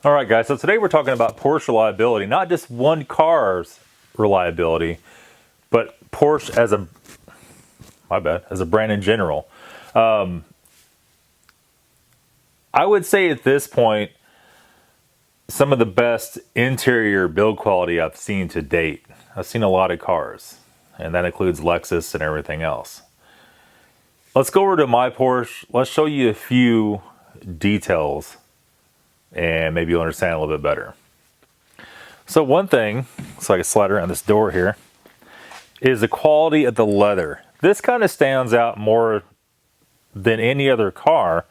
Alright guys, so today we're talking about Porsche reliability. Not just one car's reliability, but Porsche as a brand in general. I would say at this point, some of the best interior build quality I've seen to date. I've seen a lot of cars, and that includes Lexus and everything else. Let's go over to my Porsche. Let's show you a few details, and maybe you'll understand a little bit better. So one thing, so I can slide around this door here, is the quality of the leather. This kind of stands out more than any other car.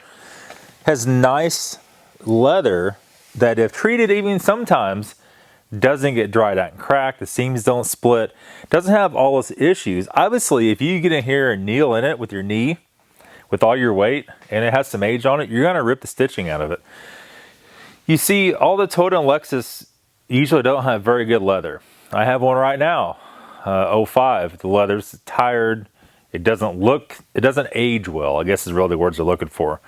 Has nice leather that, if treated even sometimes, doesn't get dried out and cracked. The seams don't split. Doesn't have all those issues. Obviously, if you get in here and kneel in it with your knee, with all your weight, and it has some age on it, you're gonna rip the stitching out of it. You see, all the Toyota and Lexus usually don't have very good leather. I have one right now, 05. The leather's tired. It doesn't age well, I guess is really the words they're looking for.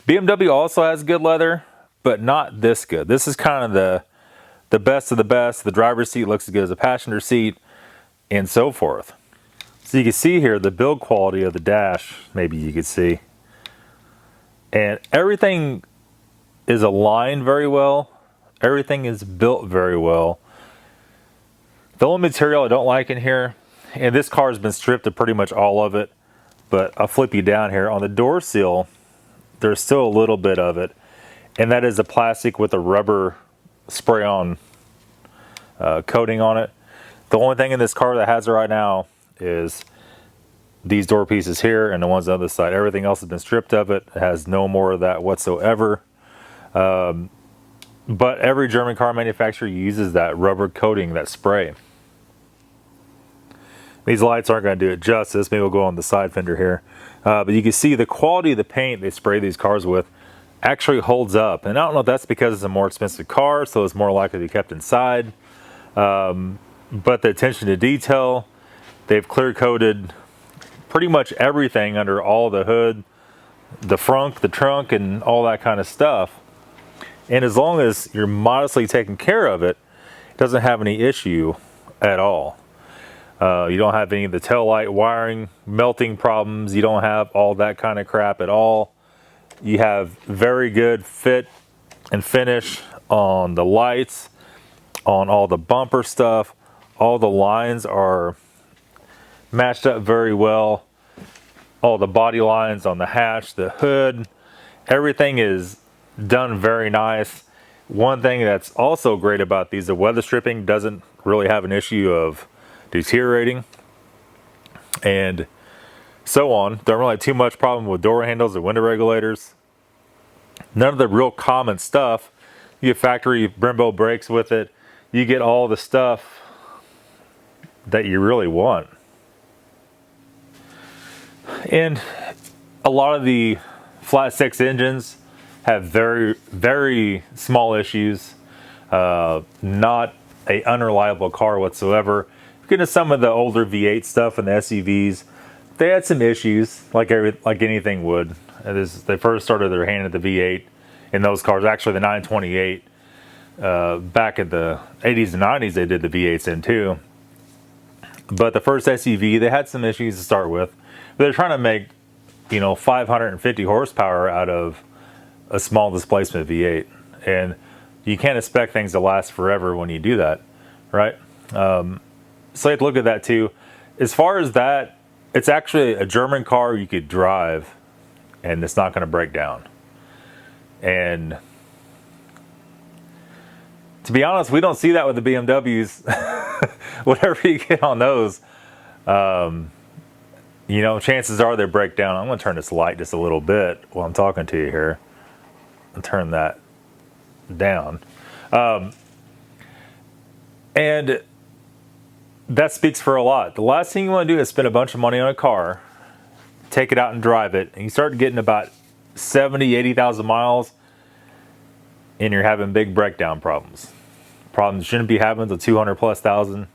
BMW also has good leather, but not this good. This is kind of the best of the best. The driver's seat looks as good as the passenger seat, and so forth. So you can see here the build quality of the dash, maybe you could see. And everything is aligned very well. Everything is built very well. The only material I don't like in here, and this car has been stripped of pretty much all of it, but I'll flip you down here. On the door seal, there's still a little bit of it, and that is the plastic with a rubber spray-on coating on it. The only thing in this car that has it right now is these door pieces here and the ones on the other side. Everything else has been stripped of it. It has no more of that whatsoever. But every German car manufacturer uses that rubber coating, that spray. These lights aren't going to do it justice. Maybe we'll go on the side fender here. But you can see the quality of the paint they spray these cars with actually holds up. And I don't know if that's because it's a more expensive car, so it's more likely to be kept inside. But the attention to detail, they've clear coated pretty much everything under all the hood, the front, the trunk, and all that kind of stuff. And as long as you're modestly taking care of it, it doesn't have any issue at all. You don't have any of the taillight wiring melting problems. You don't have all that kind of crap at all. You have very good fit and finish on the lights, on all the bumper stuff. All the lines are matched up very well. All the body lines on the hatch, the hood, everything is done very nice. One thing that's also great about these, the weather stripping doesn't really have an issue of deteriorating and so on. Don't really have too much problem with door handles or window regulators. None of the real common stuff. You get factory Brembo brakes with it. You get all the stuff that you really want. And a lot of the flat six engines have very, very small issues. Not a unreliable car whatsoever. Get into some of the older V8 stuff and the SUVs, they had some issues, like anything would. As they first started their hand at the V8 in those cars. Actually, the 928, back in the 80s and 90s, they did the V8s in too. But the first SUV, they had some issues to start with. They're trying to make, 550 horsepower out of a small displacement V8, and you can't expect things to last forever when you do that, right? So you have to look at that too. As far as that, it's actually a German car you could drive and it's not going to break down. And to be honest, we don't see that with the BMWs. Whatever you get on those, chances are they break down. I'm going to turn this light just a little bit while I'm talking to you here and turn that down. And that speaks for a lot. The last thing you want to do is spend a bunch of money on a car, take it out and drive it, and you start getting about 70, 80,000 miles, and you're having big breakdown problems. Problems you shouldn't be having until 200 plus thousand.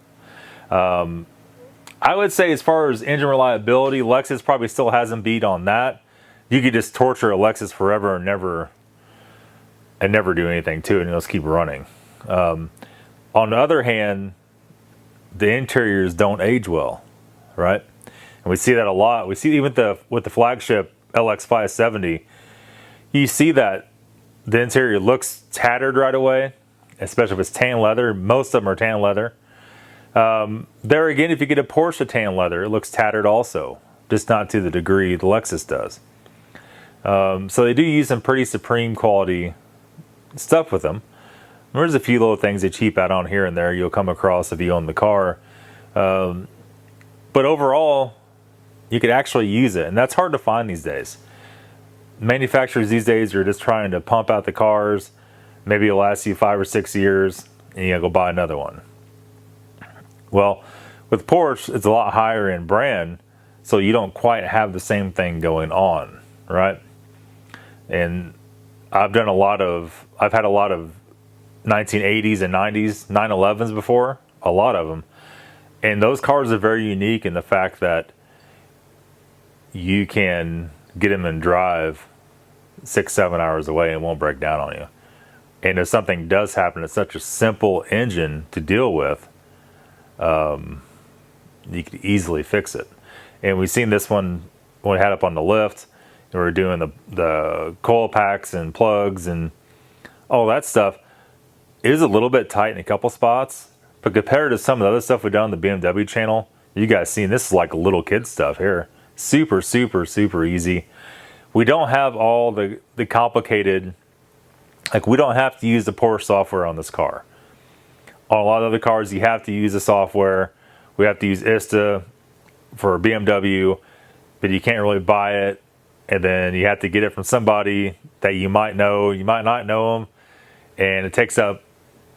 I would say as far as engine reliability, Lexus probably still hasn't beat on that. You could just torture a Lexus forever and never and never do anything to it, and just keep running. On the other hand, the interiors don't age well, right? And we see that a lot. We see even with the flagship LX570, you see that the interior looks tattered right away, especially if it's tan leather. Most of them are tan leather. There again, if you get a Porsche tan leather, it looks tattered also, just not to the degree the Lexus does. So they do use some pretty supreme quality stuff with them. There's a few little things they cheap out on here and there you'll come across if you own the car. But overall, you could actually use it, and that's hard to find these days. Manufacturers these days are just trying to pump out the cars. Maybe it'll last you 5 or 6 years, and you gotta go buy another one. Well, with Porsche, it's a lot higher in brand, so you don't quite have the same thing going on, right? And I've had a lot of 1980s and 90s 911s before, a lot of them. And those cars are very unique in the fact that you can get them and drive 6-7 hours away and it won't break down on you. And if something does happen, it's such a simple engine to deal with, you could easily fix it. And we've seen this one when we had up on the lift. We were doing the coil packs and plugs and all that stuff. It is a little bit tight in a couple spots, but compared to some of the other stuff we've done on the BMW channel, you guys seen this is like little kid stuff here. Super, super, super easy. We don't have all the complicated, like we don't have to use the Porsche software on this car. On a lot of other cars, you have to use the software. We have to use ISTA for BMW, but you can't really buy it. And then you have to get it from somebody that you might know, you might not know them. And it takes up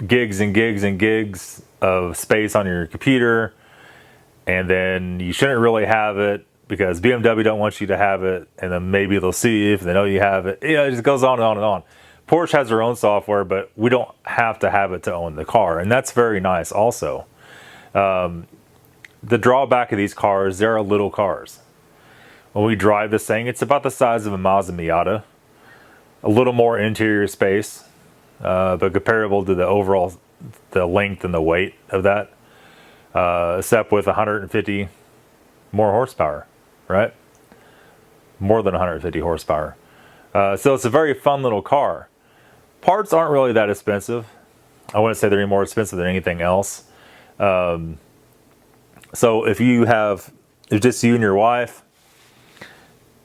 gigs and gigs and gigs of space on your computer. And then you shouldn't really have it because BMW don't want you to have it. And then maybe they'll sue you if they know you have it. It just goes on and on and on. Porsche has their own software, but we don't have to have it to own the car. And that's very nice also. The drawback of these cars, they're little cars. When we drive this thing, it's about the size of a Mazda Miata. A little more interior space, but comparable to the overall, the length and the weight of that, except with 150 more horsepower, right? More than 150 horsepower. So it's a very fun little car. Parts aren't really that expensive. I wouldn't say they're any more expensive than anything else. So if just you and your wife,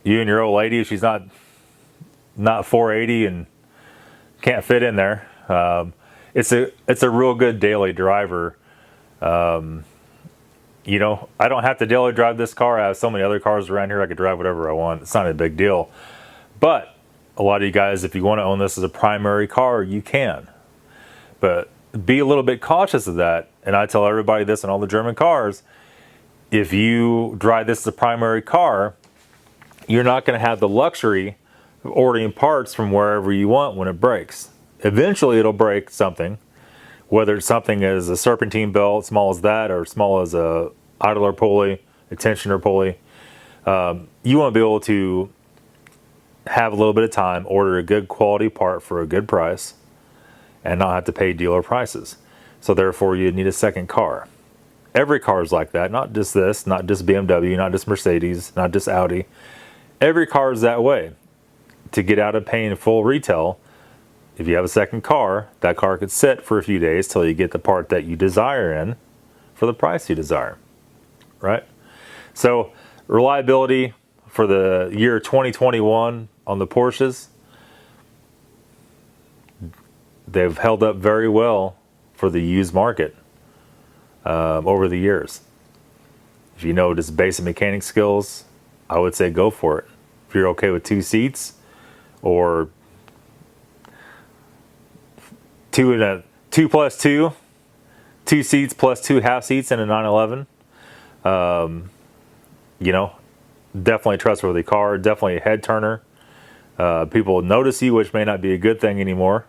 you and your old lady, if she's not 480 and can't fit in there, it's a real good daily driver. You know, I don't have to daily drive this car. I have so many other cars around here I could drive whatever I want. It's not a big deal. But a lot of you guys, if you want to own this as a primary car, you can. But be a little bit cautious of that. And I tell everybody this on all the German cars, if you drive this as a primary car, you're not going to have the luxury of ordering parts from wherever you want when it breaks. Eventually it'll break something, whether it's something as a serpentine belt, small as that, or small as a idler pulley, a tensioner pulley. You want to be able to have a little bit of time, order a good quality part for a good price, and not have to pay dealer prices. So therefore you need a second car. Every car is like that, not just this, not just BMW, not just Mercedes, not just Audi. Every car is that way. To get out of paying full retail, if you have a second car, that car could sit for a few days till you get the part that you desire in for the price you desire, right? So reliability for the year 2021 on the Porsches, they've held up very well for the used market over the years. If you know just basic mechanic skills, I would say go for it. If you're okay with 2 seats or 2 plus 2 seats plus 2 half seats in a 911, you know, definitely a trustworthy car, definitely a head turner. People notice you, which may not be a good thing anymore.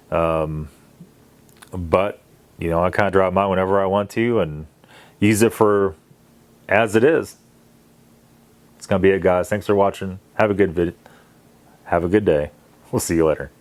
But, you know, I kind of drive mine whenever I want to and use it for as it is. It's going to be it, guys. Thanks for watching. Have a good day. We'll see you later.